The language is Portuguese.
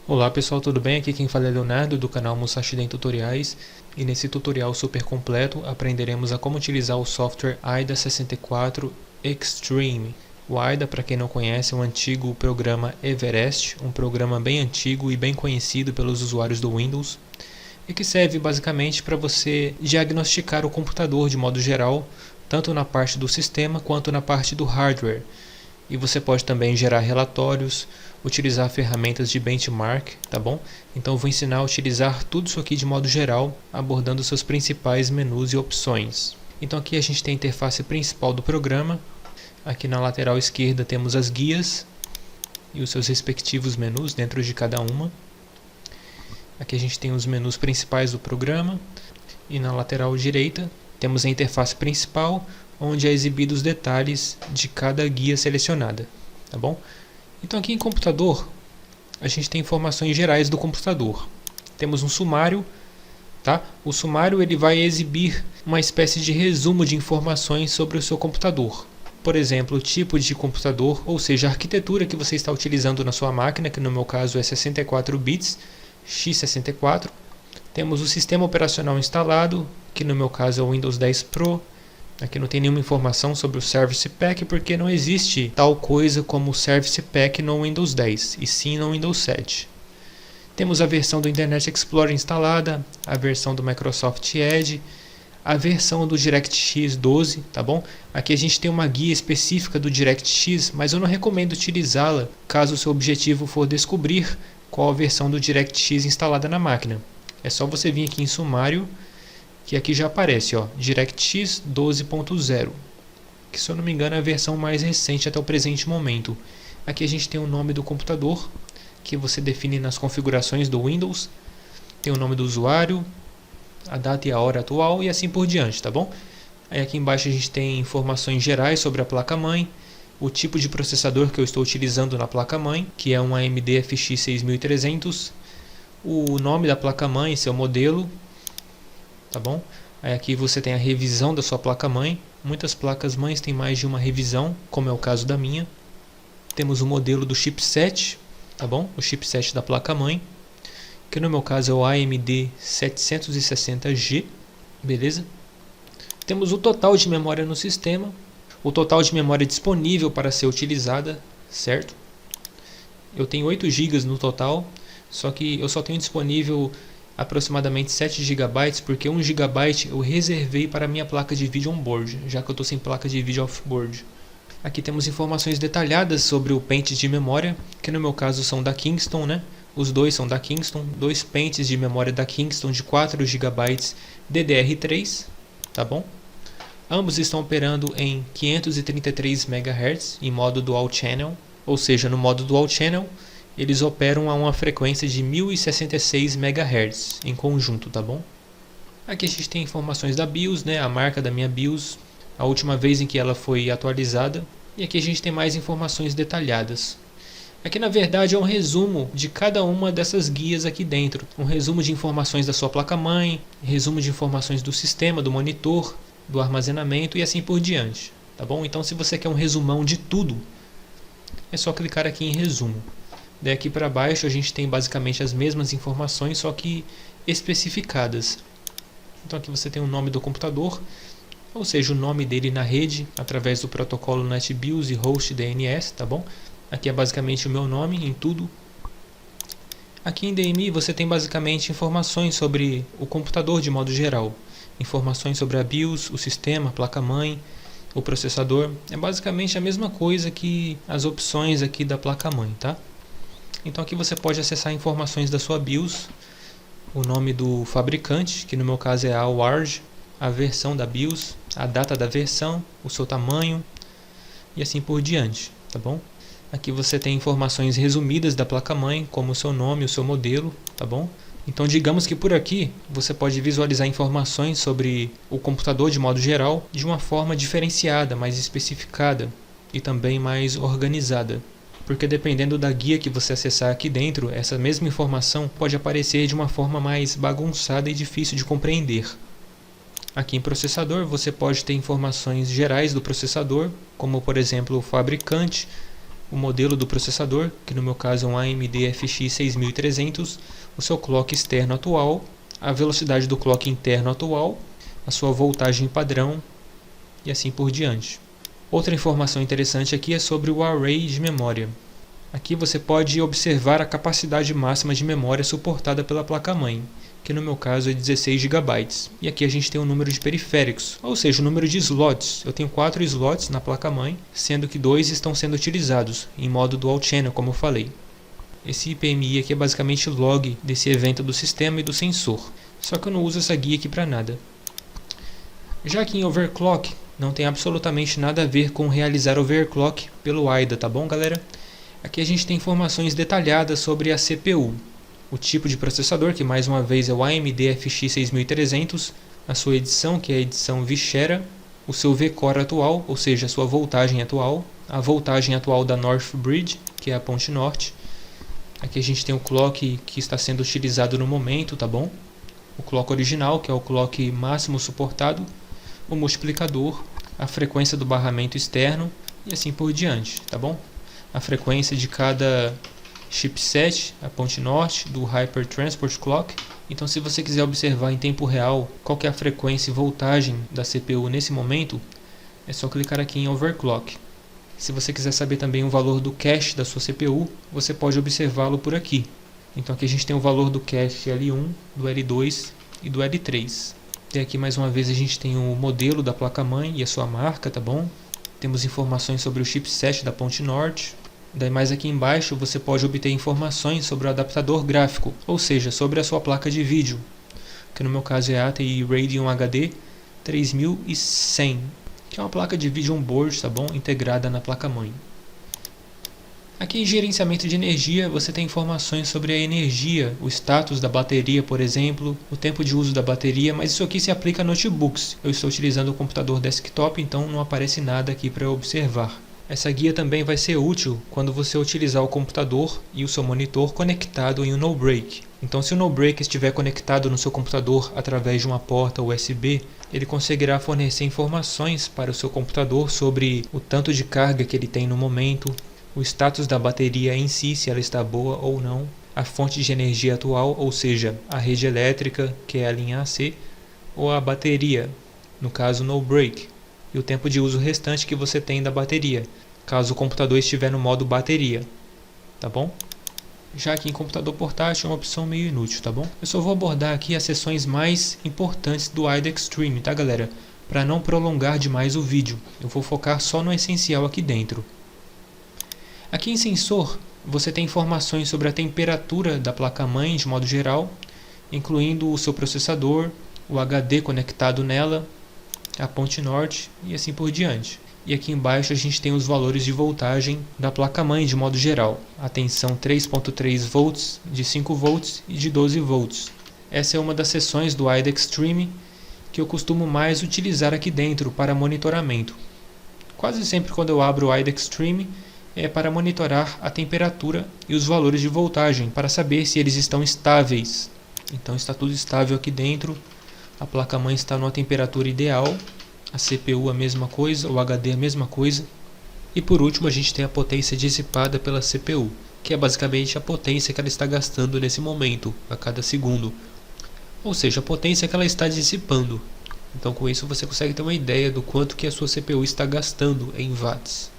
Olá pessoal, tudo bem? Aqui quem fala é Leonardo do canal Musashiden Tutoriais e nesse tutorial super completo aprenderemos a como utilizar o software AIDA 64 Extreme. O AIDA, para quem não conhece, é um antigo programa Everest, um programa bem antigo e bem conhecido pelos usuários do Windows e que serve basicamente para você diagnosticar o computador de modo geral, tanto na parte do sistema quanto na parte do hardware. E você pode também gerar relatórios, utilizar ferramentas de benchmark, tá bom? Então eu vou ensinar a utilizar tudo isso aqui de modo geral, abordando seus principais menus e opções. Então aqui a gente tem a interface principal do programa. Aqui na lateral esquerda temos as guias e os seus respectivos menus dentro de cada uma. Aqui a gente tem os menus principais do programa e na lateral direita temos a interface principal, onde é exibido os detalhes de cada guia selecionada, tá bom? Então aqui em computador, a gente tem informações gerais do computador. Temos um sumário, tá? O sumário ele vai exibir uma espécie de resumo de informações sobre o seu computador. Por exemplo, o tipo de computador, ou seja, a arquitetura que você está utilizando na sua máquina, que no meu caso é 64 bits, x64. Temos o sistema operacional instalado, que no meu caso é o Windows 10 Pro. Aqui não tem nenhuma informação sobre o Service Pack, porque não existe tal coisa como o Service Pack no Windows 10, e sim no Windows 7. Temos a versão do Internet Explorer instalada, a versão do Microsoft Edge, a versão do DirectX 12, tá bom? Aqui a gente tem uma guia específica do DirectX, mas eu não recomendo utilizá-la caso o seu objetivo for descobrir qual a versão do DirectX instalada na máquina. É só você vir aqui em sumário, que aqui já aparece, ó, DirectX 12.0, que se eu não me engano é a versão mais recente até o presente momento. Aqui a gente tem o nome do computador, que você define nas configurações do Windows, tem o nome do usuário, a data e a hora atual e assim por diante, tá bom? Aí aqui embaixo a gente tem informações gerais sobre a placa-mãe, o tipo de processador que eu estou utilizando na placa-mãe, que é um AMD FX 6300, o nome da placa-mãe, seu modelo, tá bom? Aí aqui você tem a revisão da sua placa-mãe. Muitas placas-mães têm mais de uma revisão, como é o caso da minha. Temos o modelo do chipset, tá bom? O chipset da placa-mãe, que no meu caso é o AMD 760G, beleza? Temos o total de memória no sistema, o total de memória disponível para ser utilizada, certo? Eu tenho 8 GB no total, só que eu só tenho disponível aproximadamente 7 GB, porque 1 GB eu reservei para a minha placa de vídeo on-board, já que eu estou sem placa de vídeo off-board. Aqui temos informações detalhadas sobre o pente de memória, que no meu caso são da Kingston, né? Os dois são da Kingston, dois pentes de memória da Kingston de 4 GB DDR3, tá bom? Ambos estão operando em 533 MHz em modo Dual Channel, ou seja, no modo Dual Channel eles operam a uma frequência de 1066 MHz em conjunto, tá bom? Aqui a gente tem informações da BIOS, né? A marca da minha BIOS, a última vez em que ela foi atualizada. E aqui a gente tem mais informações detalhadas. Aqui na verdade é um resumo de cada uma dessas guias aqui dentro. Um resumo de informações da sua placa-mãe, resumo de informações do sistema, do monitor, do armazenamento e assim por diante, tá bom? Então se você quer um resumão de tudo, é só clicar aqui em resumo. Daqui para baixo a gente tem basicamente as mesmas informações, só que especificadas. Então aqui você tem o nome do computador, ou seja, o nome dele na rede, através do protocolo NetBIOS e Host DNS, tá bom? Aqui é basicamente o meu nome em tudo. Aqui em DMI você tem basicamente informações sobre o computador de modo geral. Informações sobre a BIOS, o sistema, a placa-mãe, o processador. É basicamente a mesma coisa que as opções aqui da placa-mãe, tá? Então aqui você pode acessar informações da sua BIOS, o nome do fabricante, que no meu caso é a AWARD, a versão da BIOS, a data da versão, o seu tamanho e assim por diante, tá bom? Aqui você tem informações resumidas da placa-mãe, como o seu nome, o seu modelo, tá bom? Então digamos que por aqui você pode visualizar informações sobre o computador de modo geral de uma forma diferenciada, mais especificada e também mais organizada. Porque dependendo da guia que você acessar aqui dentro, essa mesma informação pode aparecer de uma forma mais bagunçada e difícil de compreender. Aqui em processador você pode ter informações gerais do processador, como por exemplo o fabricante, o modelo do processador, que no meu caso é um AMD FX 6300, o seu clock externo atual, a velocidade do clock interno atual, a sua voltagem padrão e assim por diante. Outra informação interessante aqui é sobre o array de memória. Aqui você pode observar a capacidade máxima de memória suportada pela placa-mãe, que no meu caso é 16 GB. E aqui a gente tem o número de periféricos, ou seja, o número de slots. Eu tenho 4 slots na placa-mãe, sendo que 2 estão sendo utilizados, em modo dual channel, como eu falei. Esse IPMI aqui é basicamente o log desse evento do sistema e do sensor, só que eu não uso essa guia aqui para nada. Já que em overclock, não tem absolutamente nada a ver com realizar overclock pelo AIDA, tá bom, galera? Aqui a gente tem informações detalhadas sobre a CPU, o tipo de processador, que mais uma vez é o AMD FX 6300, a sua edição, que é a edição Vishera, o seu V-Core atual, ou seja, a sua voltagem atual, a voltagem atual da Northbridge, que é a ponte norte. Aqui a gente tem o clock que está sendo utilizado no momento, tá bom? O clock original, que é o clock máximo suportado, o multiplicador, a frequência do barramento externo e assim por diante, tá bom? A frequência de cada chipset, a ponte norte do Hyper Transport Clock. Então, se você quiser observar em tempo real qual que é a frequência e voltagem da CPU nesse momento, é só clicar aqui em Overclock. Se você quiser saber também o valor do cache da sua CPU, você pode observá-lo por aqui. Então aqui a gente tem o valor do cache L1, do L2 e do L3. E aqui mais uma vez a gente tem o modelo da placa-mãe e a sua marca, tá bom? Temos informações sobre o chipset da ponte norte. Daí mais aqui embaixo você pode obter informações sobre o adaptador gráfico, ou seja, sobre a sua placa de vídeo, que no meu caso é a ATI Radeon HD 3100, que é uma placa de vídeo on-board, tá bom? Integrada na placa-mãe. Aqui em gerenciamento de energia você tem informações sobre a energia, o status da bateria, por exemplo, o tempo de uso da bateria, mas isso aqui se aplica a notebooks. Eu estou utilizando o computador desktop, então não aparece nada aqui para eu observar. Essa guia também vai ser útil quando você utilizar o computador e o seu monitor conectado em um no-break. Então, se o no-break estiver conectado no seu computador através de uma porta USB, ele conseguirá fornecer informações para o seu computador sobre o tanto de carga que ele tem no momento, o status da bateria em si, se ela está boa ou não, a fonte de energia atual, ou seja, a rede elétrica, que é a linha AC, ou a bateria, no caso no-break, e o tempo de uso restante que você tem da bateria, caso o computador estiver no modo bateria, tá bom? Já que em computador portátil é uma opção meio inútil, tá bom? Eu só vou abordar aqui as seções mais importantes do AIDA Extreme, tá galera? Para não prolongar demais o vídeo, eu vou focar só no essencial aqui dentro. Aqui em sensor, você tem informações sobre a temperatura da placa-mãe de modo geral, incluindo o seu processador, o HD conectado nela, a ponte norte e assim por diante. E aqui embaixo a gente tem os valores de voltagem da placa-mãe de modo geral. A tensão 3.3 volts, de 5 volts e de 12 volts. Essa é uma das seções do AIDA Extreme que eu costumo mais utilizar aqui dentro para monitoramento. Quase sempre quando eu abro o AIDA Extreme é para monitorar a temperatura e os valores de voltagem, para saber se eles estão estáveis. Então está tudo estável aqui dentro. A placa-mãe está numa temperatura ideal, a CPU a mesma coisa, o HD a mesma coisa. E por último a gente tem a potência dissipada pela CPU, que é basicamente a potência que ela está gastando nesse momento, a cada segundo. Ou seja, a potência que ela está dissipando. Então com isso você consegue ter uma ideia do quanto que a sua CPU está gastando em watts.